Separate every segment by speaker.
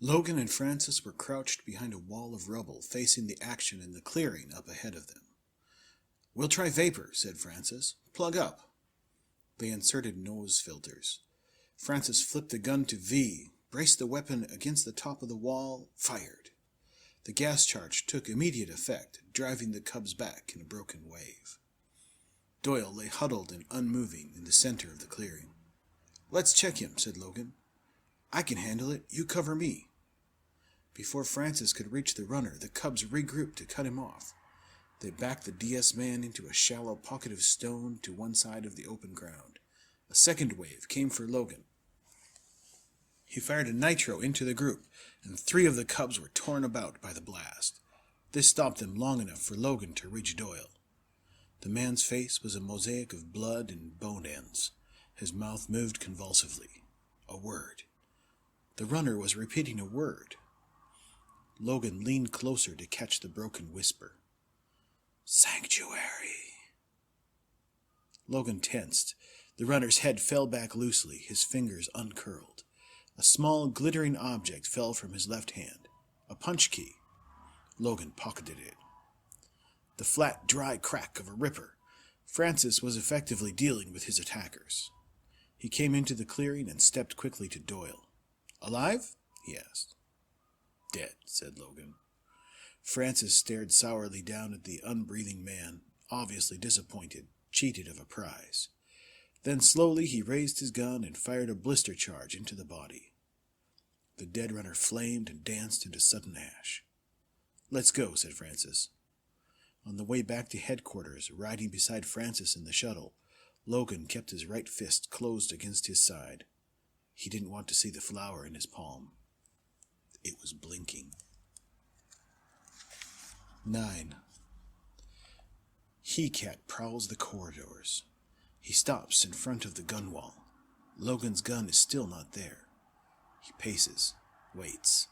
Speaker 1: Logan and Francis were crouched behind a wall of rubble, facing the action in the clearing up ahead of them. "We'll try vapor," said Francis. "Plug up." They inserted nose filters. Francis flipped the gun to V, braced the weapon against the top of the wall, fired. The gas charge took immediate effect, driving the cubs back in a broken wave. Doyle lay huddled and unmoving in the center of the clearing. "Let's check him," said Logan. "I can handle it. You cover me." Before Francis could reach the runner, the cubs regrouped to cut him off. They backed the DS man into a shallow pocket of stone to one side of the open ground. A second wave came for Logan. He fired a nitro into the group, and 3 of the cubs were torn about by the blast. This stopped them long enough for Logan to reach Doyle. The man's face was a mosaic of blood and bone ends. His mouth moved convulsively. A word. The runner was repeating a word. Logan leaned closer to catch the broken whisper. "Sanctuary." Logan tensed. The runner's head fell back loosely, his fingers uncurled. A small, glittering object fell from his left hand. A punch key. Logan pocketed it. The flat, dry crack of a ripper. Francis was effectively dealing with his attackers. He came into the clearing and stepped quickly to Doyle. "Alive?" he asked. "Dead," said Logan. Francis stared sourly down at the unbreathing man, obviously disappointed, cheated of a prize. Then slowly he raised his gun and fired a blister charge into the body. The dead runner flamed and danced into sudden ash. "Let's go," said Francis. On the way back to headquarters, riding beside Francis in the shuttle, Logan kept his right fist closed against his side. He didn't want to see the flower in his palm. It was blinking. 9. He-Cat prowls the corridors. He stops in front of the gun wall. Logan's gun is still not there. He paces, waits.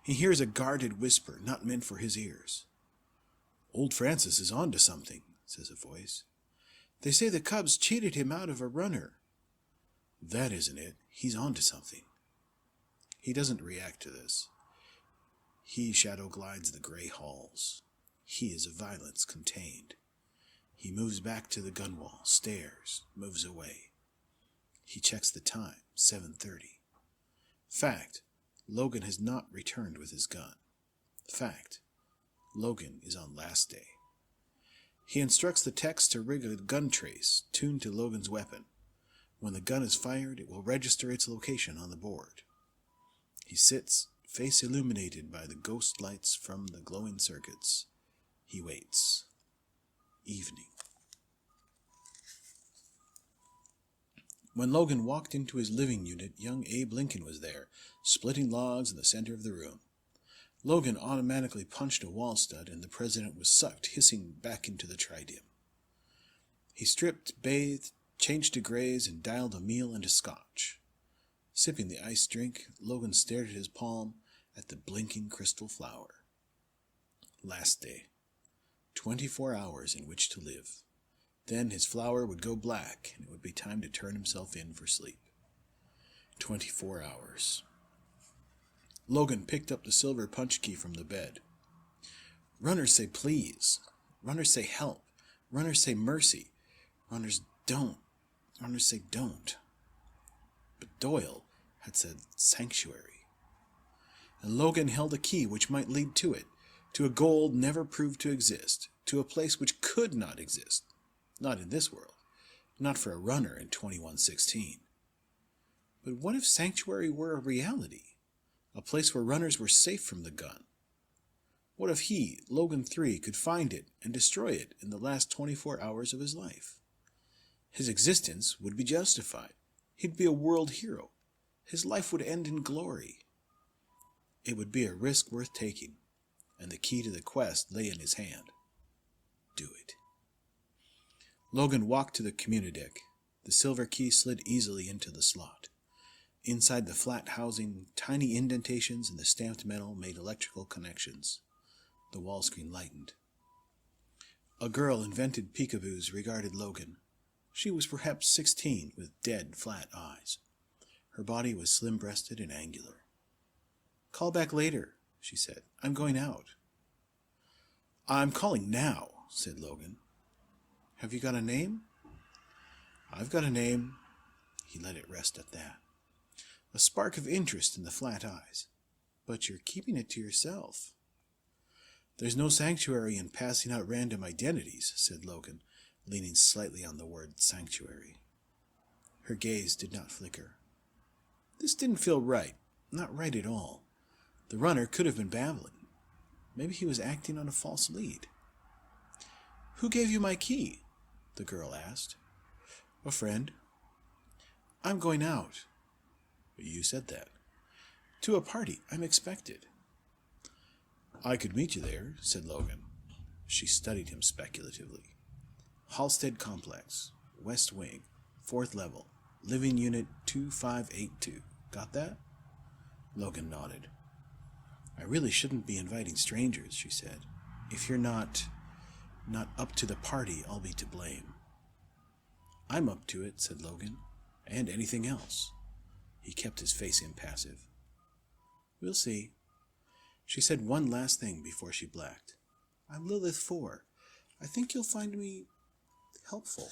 Speaker 1: He hears a guarded whisper not meant for his ears. "Old Francis is on to something," says a voice. "They say the cubs cheated him out of a runner." "That isn't it. He's on to something." He doesn't react to this. He shadow glides the gray halls. He is a violence contained. He moves back to the gun wall, stares, moves away. He checks the time, 7:30. Fact, Logan has not returned with his gun. Fact, Logan is on last day. He instructs the techs to rig a gun trace tuned to Logan's weapon. When the gun is fired, it will register its location on the board. He sits, face illuminated by the ghost lights from the glowing circuits. He waits. Evening. When Logan walked into his living unit, young Abe Lincoln was there, splitting logs in the center of the room. Logan automatically punched a wall stud, and the president was sucked, hissing back into the tridim. He stripped, bathed, changed to grays, and dialed a meal and a scotch. Sipping the iced drink, Logan stared at his palm, at the blinking crystal flower. Last day. 24 hours in which to live. Then his flower would go black, and it would be time to turn himself in for sleep. 24 hours. Logan picked up the silver punch key from the bed. Runners say please. Runners say help. Runners say mercy. Runners don't. Runners say don't. But Doyle had said sanctuary. And Logan held a key which might lead to it, to a goal never proved to exist, to a place which could not exist. Not in this world. Not for a runner in 2116. But what if sanctuary were a reality? A place where runners were safe from the gun? What if he, Logan 3, could find it and destroy it in the last 24 hours of his life? His existence would be justified. He'd be a world hero. His life would end in glory. It would be a risk worth taking, and the key to the quest lay in his hand. Do it. Logan walked to the communideck. The silver key slid easily into the slot. Inside the flat housing, tiny indentations in the stamped metal made electrical connections. The wall screen lightened. A girl invented peekaboos regarded Logan. She was perhaps 16, with dead, flat eyes. Her body was slim-breasted and angular. Call back later, she said. I'm going out. I'm calling now, said Logan. Have you got a name? I've got a name. He let it rest at that. A spark of interest in the flat eyes. But you're keeping it to yourself. There's no sanctuary in passing out random identities, said Logan, leaning slightly on the word sanctuary. Her gaze did not flicker. This didn't feel right. Not right at all. The runner could have been babbling. Maybe he was acting on a false lead. Who gave you my key? The girl asked. A friend. I'm going out. You said that. To a party. I'm expected. I could meet you there, said Logan. She studied him speculatively. Halstead Complex, West Wing, 4th level, living unit 2582. Got that? Logan nodded. I really shouldn't be inviting strangers, she said. If you're not up to the party, I'll be to blame. I'm up to it, said Logan, and anything else. He kept his face impassive. We'll see. She said one last thing before she blacked. I'm Lilith 4. I think you'll find me helpful.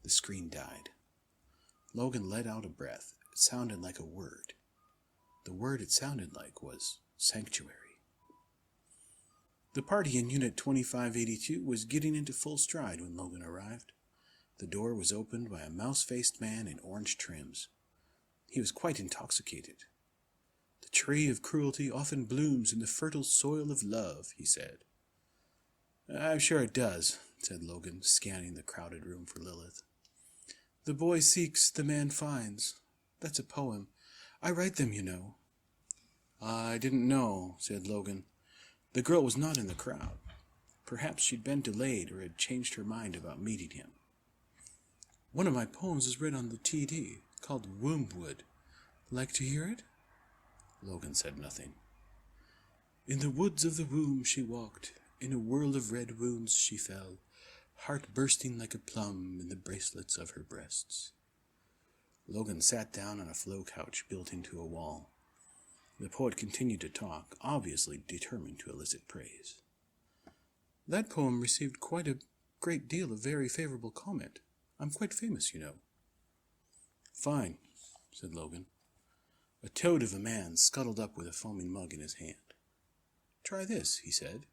Speaker 1: The screen died. Logan let out a breath. It sounded like a word. The word it sounded like was sanctuary. The party in Unit 2582 was getting into full stride when Logan arrived. The door was opened by a mouse-faced man in orange trims. He was quite intoxicated. The tree of cruelty often blooms in the fertile soil of love, he said. I'm sure it does, said Logan, scanning the crowded room for Lilith. The boy seeks, the man finds. That's a poem. I write them, you know. I didn't know, said Logan. The girl was not in the crowd. Perhaps she'd been delayed or had changed her mind about meeting him. One of my poems is read on the TD, called Wombwood. Like to hear it? Logan said nothing. In the woods of the womb she walked, in a whirl of red wounds she fell, heart bursting like a plum in the bracelets of her breasts. Logan sat down on a flow couch built into a wall. The poet continued to talk, obviously determined to elicit praise. That poem received quite a great deal of very favorable comment. I'm quite famous, you know. Fine, said Logan. A toad of a man scuttled up with a foaming mug in his hand. Try this, he said.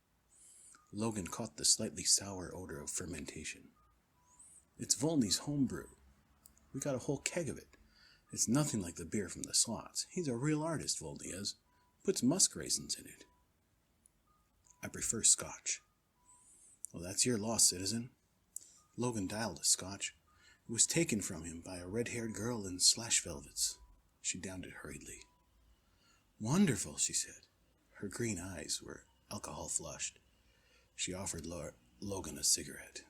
Speaker 1: Logan caught the slightly sour odor of fermentation. It's Volney's homebrew. We got a whole keg of it. It's nothing like the beer from the slots. He's a real artist, Volney is. Puts musk raisins in it. I prefer scotch. Well, that's your loss, citizen. Logan dialed a scotch. It was taken from him by a red-haired girl in slash velvets. She downed it hurriedly. Wonderful, she said. Her green eyes were alcohol-flushed. She offered Logan a cigarette.